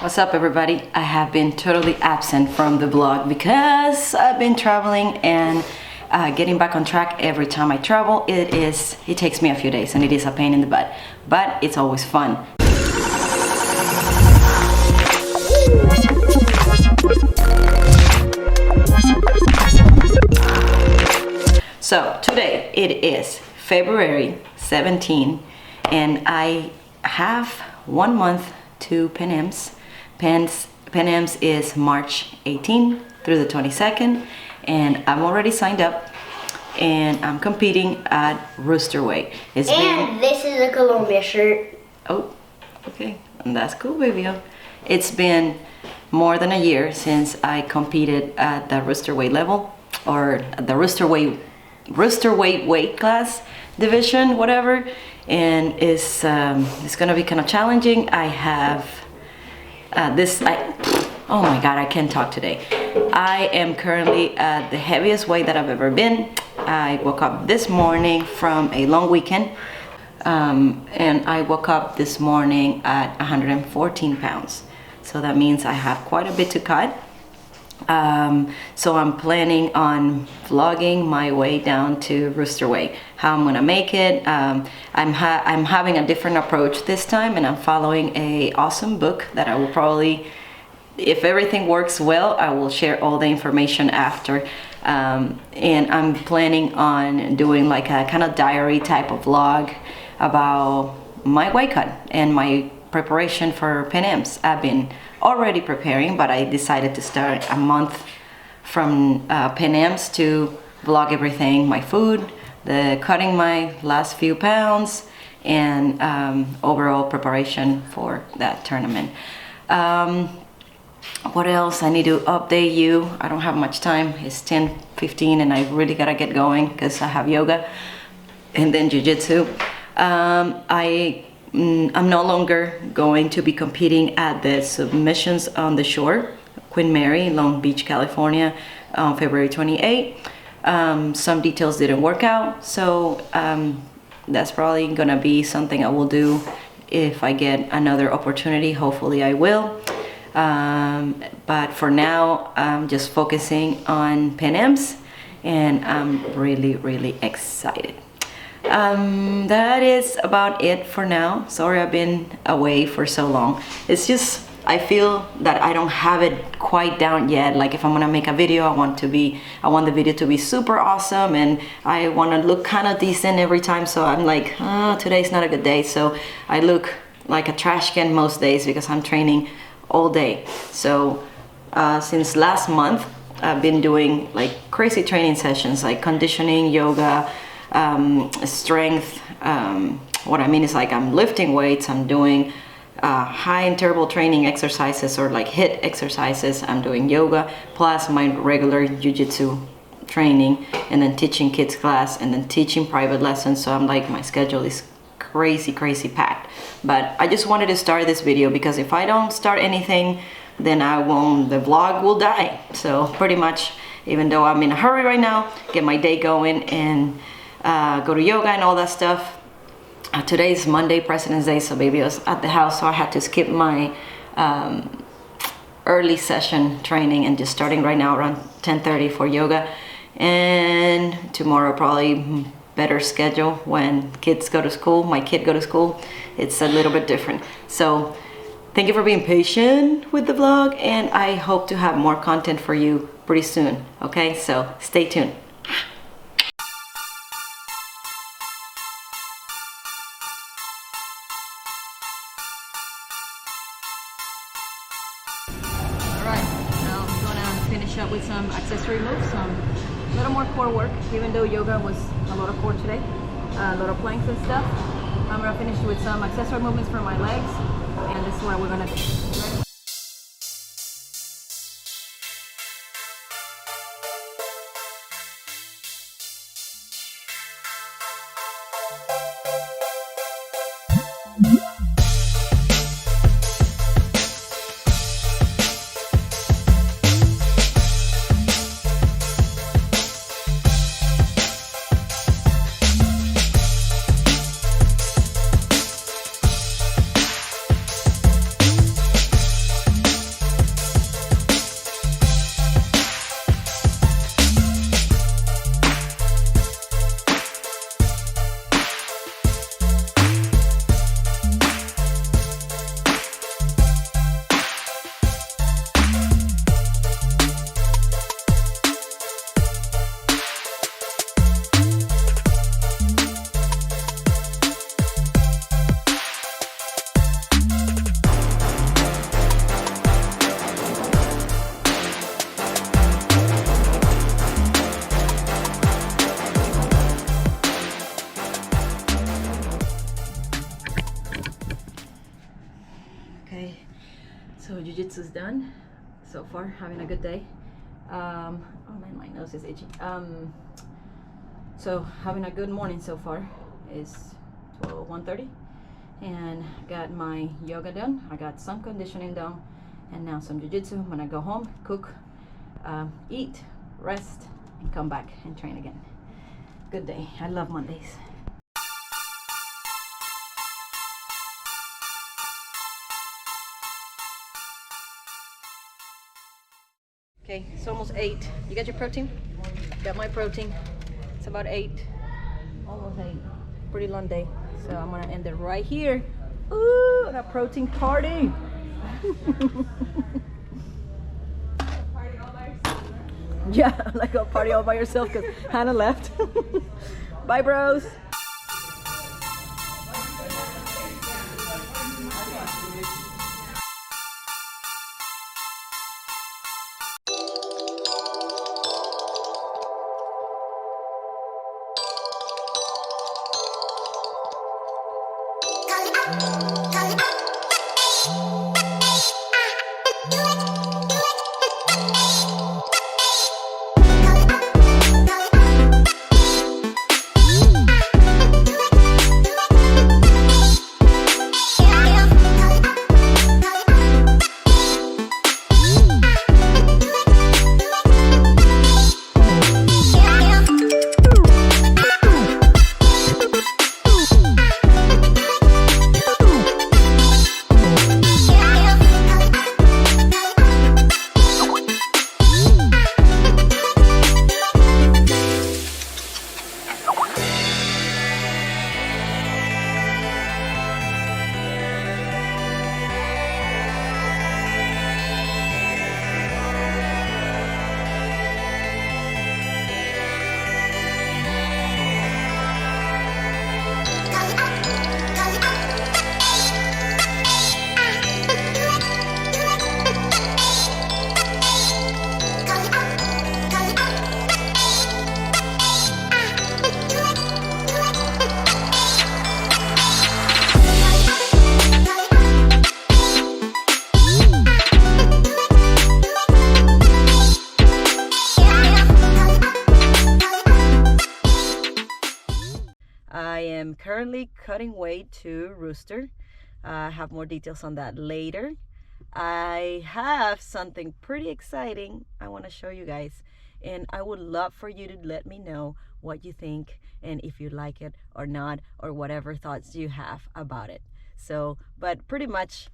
What's up, everybody? I have been totally absent from the vlog because I've been traveling and getting back on track. Every time I travel, it takes me a few days and it is a pain in the butt, but it's always fun. So today it is February 17 and I have 1 month to Pan Am's. Pan Am's is March 18 through the 22nd, and I'm already signed up and I'm competing at Rooster weight. This is a Colombia shirt. Oh, okay, and that's cool, baby. It's been more than a year since I competed at the Rooster weight level, or the Rooster weight weight class division, whatever, and it's gonna be kind of challenging. I have oh my god, I can't talk today. I am currently at the heaviest weight that I've ever been. I woke up this morning from a long weekend, and I woke up this morning at 114 pounds. So that means I have quite a bit to cut. So I'm planning on vlogging my way down to Rooster weight, how I'm gonna make it. I'm having a different approach this time, and I'm following a awesome book that I will probably, if everything works well, I will share all the information after. And I'm planning on doing like a kind of diary type of vlog about my weight cut and my preparation for Pan Am's. I've been already preparing, but I decided to start a month from Pan Am's to vlog everything, my food, the cutting my last few pounds, and overall preparation for that tournament. What else? I need to update you. I don't have much time. It's 10:15 and I really gotta get going because I have yoga and then jiu-jitsu. I'm no longer going to be competing at the Submissions on the Shore, Queen Mary, Long Beach, California, on February 28. Some details didn't work out, so that's probably gonna be something I will do if I get another opportunity. Hopefully I will. But for now, I'm just focusing on Pan Am's, and I'm really excited. That is about it for now. Sorry I've been away for so long. It's just, I feel that I don't have it quite down yet. Like if I'm gonna make a video, I want the video to be super awesome, and I want to look kind of decent every time. So I'm like, oh, today's not a good day. So I look like a trash can most days because I'm training all day. So since last month, I've been doing like crazy training sessions, like conditioning, yoga, strength. What I mean is like I'm lifting weights, I'm doing high interval training exercises or like HIIT exercises, I'm doing yoga, plus my regular jiu-jitsu training, and then teaching kids class, and then teaching private lessons. So I'm like, my schedule is crazy packed. But I just wanted to start this video because if I don't start anything, then the vlog will die. So pretty much, even though I'm in a hurry right now, get my day going and go to yoga and all that stuff. Today is Monday, President's Day, so baby was at the house, so I had to skip my early session training and just starting right now around 10:30 for yoga. And tomorrow probably better schedule when kids go to school. My kid go to school. It's a little bit different. So thank you for being patient with the vlog, and I hope to have more content for you pretty soon. Okay, so stay tuned. Up with some accessory moves, some little more core work, even though yoga was a lot of core today, a lot of planks and stuff. I'm gonna finish with some accessory movements for my legs, and this is what we're gonna do. Ready? So jiu-jitsu's done so far, having a good day. Oh man, my nose is itchy. So having a good morning so far. It's 1:30 and got my yoga done. I got some conditioning done and now some jiu-jitsu. I'm gonna go home, cook, eat, rest, and come back and train again. Good day. I love Mondays. Okay, it's almost 8. You got your protein? Got my protein. It's about 8. Almost 8. Pretty long day. So I'm gonna end it right here. Ooh, a protein party. Yeah, like a party all by yourself because Hannah left. Bye, bros. I am currently cutting weight to Rooster. I have more details on that later. I have something pretty exciting I want to show you guys, and I would love for you to let me know what you think and if you like it or not, or whatever thoughts you have about it. So, but pretty much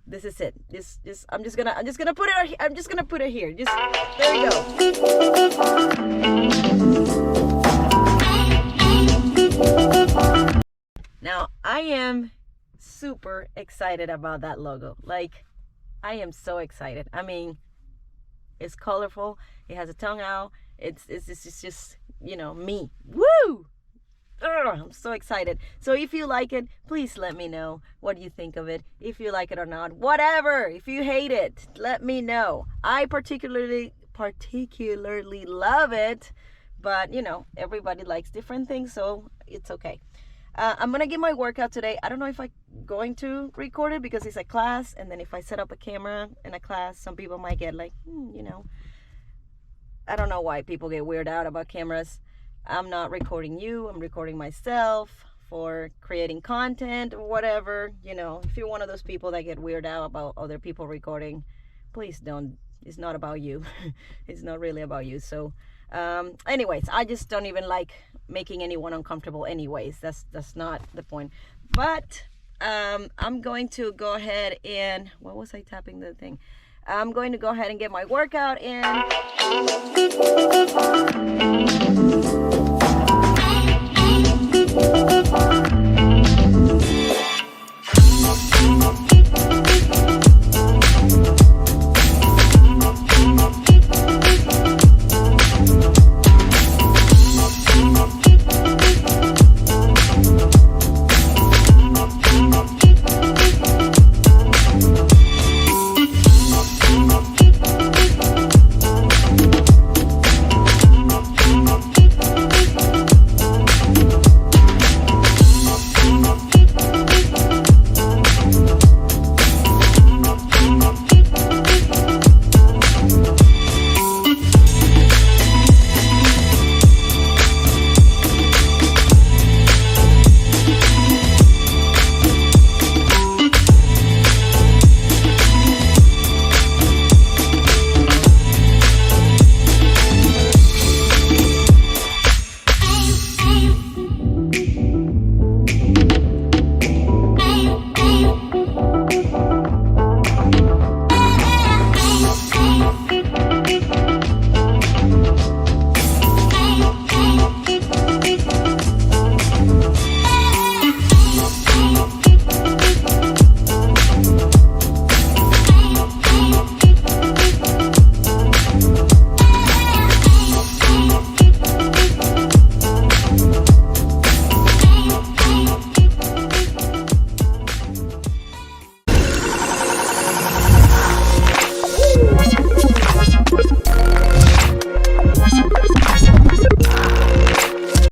this is it. I'm just gonna put it here. Just there you go. Now, I am super excited about that logo. Like, I am so excited. I mean, it's colorful. It has a tongue out. It's just, you know, me. Woo! Ugh, I'm so excited. So if you like it, please let me know what you think of it. If you like it or not, whatever. If you hate it, let me know. I particularly love it, but you know, everybody likes different things, so it's okay. I'm gonna get my workout today. I don't know if I'm going to record it because it's a class, and then if I set up a camera in a class, some people might get like, you know, I don't know why people get weirded out about cameras. I'm not recording you, I'm recording myself for creating content or whatever. You know, if you're one of those people that get weirded out about other people recording, please don't. It's not about you. It's not really about you. So anyways, I just don't even like making anyone uncomfortable anyways. That's not the point. But I'm going to go ahead and, what was I tapping the thing? I'm going to go ahead and get my workout in.